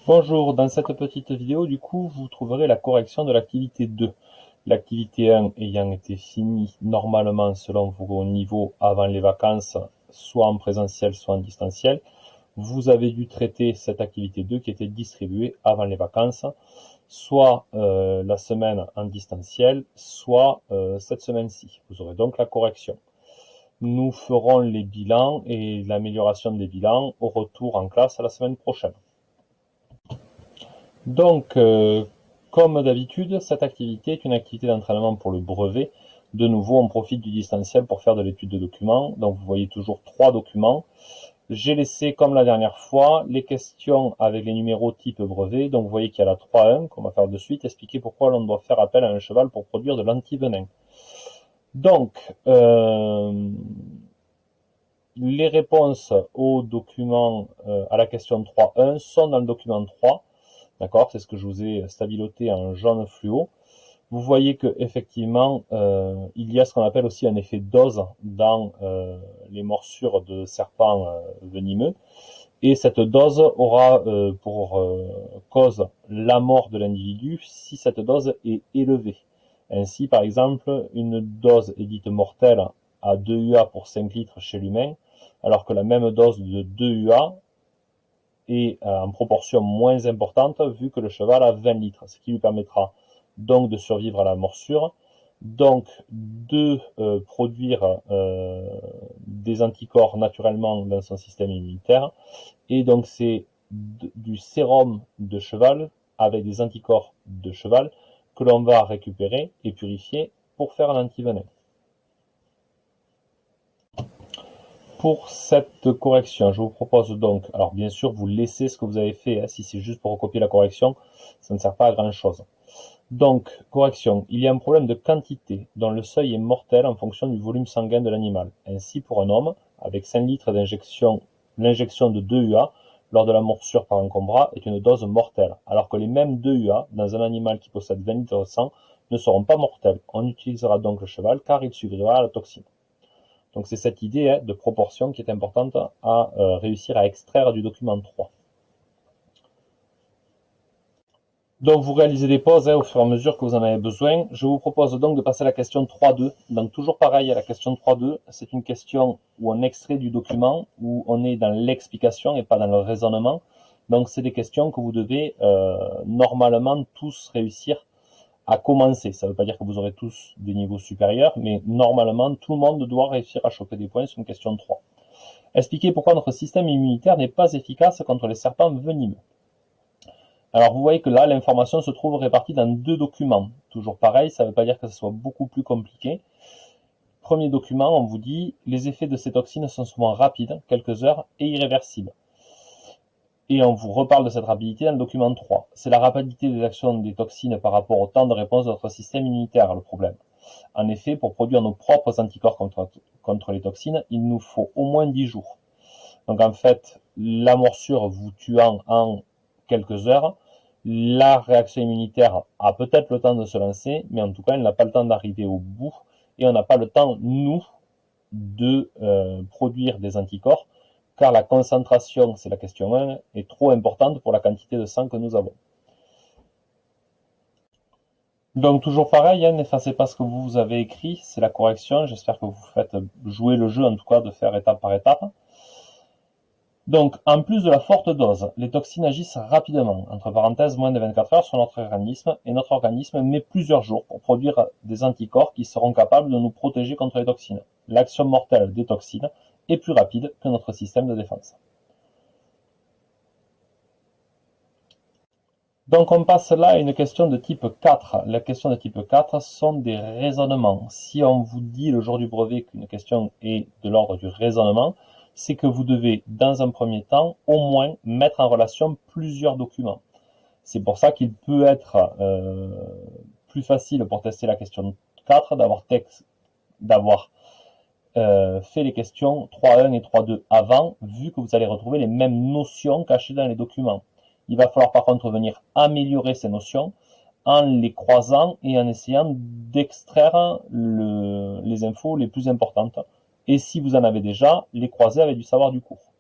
Bonjour, dans cette petite vidéo, du coup, vous trouverez la correction de l'activité 2. L'activité 1 ayant été finie normalement selon vos niveaux avant les vacances, soit en présentiel, soit en distanciel, vous avez dû traiter cette activité 2 qui était distribuée avant les vacances, soit la semaine en distanciel, soit cette semaine-ci. Vous aurez donc la correction. Nous ferons les bilans et l'amélioration des bilans au retour en classe la semaine prochaine. Donc, comme d'habitude, cette activité est une activité d'entraînement pour le brevet. De nouveau, on profite du distanciel pour faire de l'étude de documents. Donc, vous voyez toujours 3 documents. J'ai laissé, comme la dernière fois, les questions avec les numéros type brevet. Donc, vous voyez qu'il y a la 3.1 qu'on va faire de suite. Expliquer pourquoi l'on doit faire appel à un cheval pour produire de l'antivenin. Donc, les réponses au document, à la question 3.1 sont dans le document 3. D'accord, c'est ce que je vous ai stabiloté en jaune fluo. Vous voyez que effectivement, il y a ce qu'on appelle aussi un effet dose dans les morsures de serpents venimeux. Et cette dose aura pour cause la mort de l'individu si cette dose est élevée. Ainsi, par exemple, une dose est dite mortelle à 2 UA pour 5 litres chez l'humain, alors que la même dose de 2 UA est en proportion moins importante vu que le cheval a 20 litres, ce qui lui permettra donc de survivre à la morsure, donc de produire des anticorps naturellement dans son système immunitaire, et donc c'est du sérum de cheval avec des anticorps de cheval que l'on va récupérer et purifier pour faire un antivenin. Pour cette correction, je vous propose donc, alors bien sûr, vous laissez ce que vous avez fait, hein, si c'est juste pour recopier la correction, ça ne sert pas à grand chose. Donc, correction, il y a un problème de quantité dont le seuil est mortel en fonction du volume sanguin de l'animal. Ainsi, pour un homme, avec 5 litres d'injection, l'injection de 2 UA lors de la morsure par un cobra est une dose mortelle, alors que les mêmes 2 UA dans un animal qui possède 20 litres de sang ne seront pas mortels. On utilisera donc le cheval car il survivra à la toxine. Donc c'est cette idée de proportion qui est importante à réussir à extraire du document 3. Donc vous réalisez des pauses au fur et à mesure que vous en avez besoin. Je vous propose donc de passer à la question 3.2. Donc toujours pareil à la question 3.2, c'est une question où on extrait du document, où on est dans l'explication et pas dans le raisonnement. Donc c'est des questions que vous devez normalement tous réussir à commencer. Ça ne veut pas dire que vous aurez tous des niveaux supérieurs, mais normalement, tout le monde doit réussir à choper des points sur une question 3. Expliquez pourquoi notre système immunitaire n'est pas efficace contre les serpents venimeux. Alors vous voyez que là, l'information se trouve répartie dans 2 documents. Toujours pareil, ça ne veut pas dire que ce soit beaucoup plus compliqué. Premier document, on vous dit les effets de ces toxines sont souvent rapides, quelques heures, et irréversibles. Et on vous reparle de cette rapidité dans le document 3. C'est la rapidité des actions des toxines par rapport au temps de réponse de notre système immunitaire, le problème. En effet, pour produire nos propres anticorps contre les toxines, il nous faut au moins 10 jours. Donc en fait, la morsure vous tuant en quelques heures, la réaction immunitaire a peut-être le temps de se lancer, mais en tout cas, elle n'a pas le temps d'arriver au bout, et on n'a pas le temps, nous, de produire des anticorps, car la concentration, c'est la question 1, est trop importante pour la quantité de sang que nous avons. Donc toujours pareil, n'effacez pas ce que vous avez écrit, c'est la correction, j'espère que vous faites jouer le jeu, en tout cas de faire étape par étape. Donc, en plus de la forte dose, les toxines agissent rapidement, entre parenthèses moins de 24 heures sur notre organisme, et notre organisme met plusieurs jours pour produire des anticorps qui seront capables de nous protéger contre les toxines. L'action mortelle des toxines est plus rapide que notre système de défense. Donc on passe là à une question de type 4. Les questions de type 4 sont des raisonnements. Si on vous dit le jour du brevet qu'une question est de l'ordre du raisonnement, c'est que vous devez, dans un premier temps, au moins mettre en relation plusieurs documents. C'est pour ça qu'il peut être plus facile pour tester la question 4 d'avoir fait les questions 3.1 et 3.2 avant, vu que vous allez retrouver les mêmes notions cachées dans les documents. Il va falloir par contre venir améliorer ces notions en les croisant et en essayant d'extraire les infos les plus importantes. Et si vous en avez déjà, les croiser avec du savoir du cours.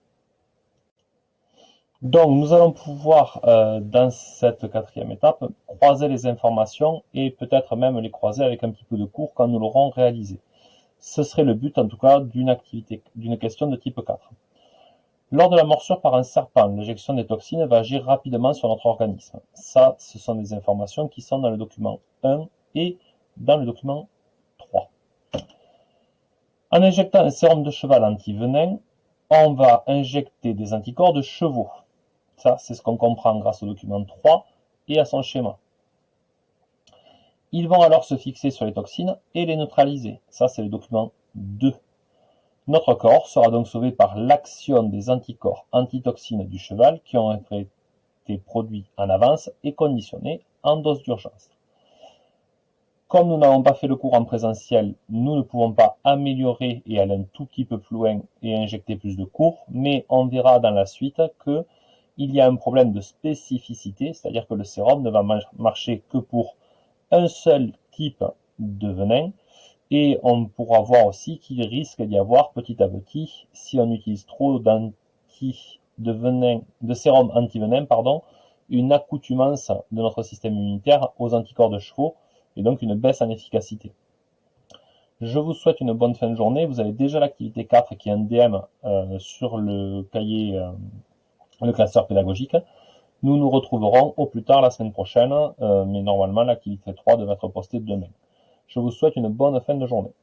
Donc, nous allons pouvoir, dans cette quatrième étape, croiser les informations et peut-être même les croiser avec un petit peu de cours quand nous l'aurons réalisé. Ce serait le but, en tout cas, d'une question de type 4. Lors de la morsure par un serpent, l'injection des toxines va agir rapidement sur notre organisme. Ça, ce sont des informations qui sont dans le document 1 et dans le document 3. En injectant un sérum de cheval anti-venin, on va injecter des anticorps de chevaux. Ça, c'est ce qu'on comprend grâce au document 3 et à son schéma. Ils vont alors se fixer sur les toxines et les neutraliser. Ça, c'est le document 2. Notre corps sera donc sauvé par l'action des anticorps antitoxines du cheval qui ont été produits en avance et conditionnés en dose d'urgence. Comme nous n'avons pas fait le cours en présentiel, nous ne pouvons pas améliorer et aller un tout petit peu plus loin et injecter plus de cours, mais on verra dans la suite qu'il y a un problème de spécificité, c'est-à-dire que le sérum ne va marcher que pour un seul type de venin, et on pourra voir aussi qu'il risque d'y avoir petit à petit, si on utilise trop de sérum anti-venin, une accoutumance de notre système immunitaire aux anticorps de chevaux, et donc une baisse en efficacité. Je vous souhaite une bonne fin de journée. Vous avez déjà l'activité 4 qui est un DM sur le cahier, le classeur pédagogique. Nous nous retrouverons au plus tard la semaine prochaine, mais normalement l'activité 3 devrait être postée demain. Je vous souhaite une bonne fin de journée.